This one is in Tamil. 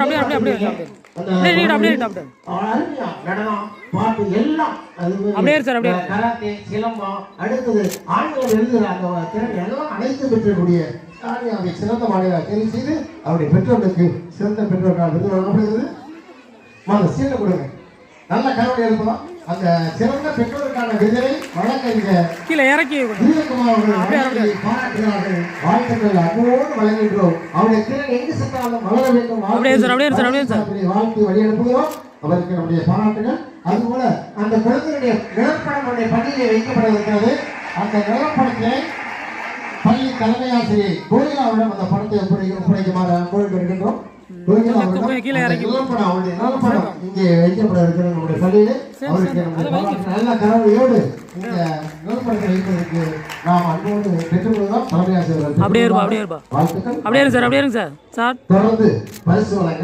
அப்படியே அப்படியே அப்படியே அப்படியே அப்படியே நடனம் பாட்டு எல்லாம் அப்படியே சார் அப்படியே கராத்தே சிலம்பம் அடுத்தது ஆண்கள் எழுதுகிற அந்த திறன் எல்லாம் அனைத்து பெற்றக்கூடிய அவருடைய சிறந்த மாணவராக தேர்வு செய்து அவருடைய பெற்றோர்களுக்கு சிறந்த பெற்றோர்களால் விருது வழங்கப்படுகிறது. வாங்க சீட்டை கொடுங்க. நல்ல கனவு எழுப்பலாம். அந்த சிறந்த பெற்றோருக்கான விருதை வழங்க கீழே இறக்கி பாராட்டுகிறார்கள். வாழ்த்துக்கள் அன்போடு வழங்குகின்றோம். அவருடைய திறன் எங்கு சென்றாலும் வளர வேண்டும். அப்படியே சார் அப்படியே சார் அப்படியே சார் வாழ்த்து வழி அனுப்புகிறோம். அவருக்கு நம்முடைய பாராட்டுகள். அதுபோல அந்த குழந்தையுடைய நிலப்படம் நம்முடைய பள்ளியிலே வைக்கப்பட இருக்கிறது. அந்த நிலப்படத்தை பள்ளி தலைமை ஆசிரியர் கோயிலாவிடம் அந்த படத்தை ஒப்படைக்குமாறு அன்போடு கேட்கின்றோம். இங்கே வைக்கப்பட இருக்கிற நம்முடைய பள்ளியிலே அவருக்கு நல்ல கனவையோடு இந்த நிலப்படத்தை வைப்பதற்கு நாம் அன்போடு பெற்றுக்கொள்கிறோம். தலைமை ஆசிரியர் வாழ்த்துக்கள். அப்படியே சார் அப்படியே சார் தொடர்ந்து பரிசு வழங்க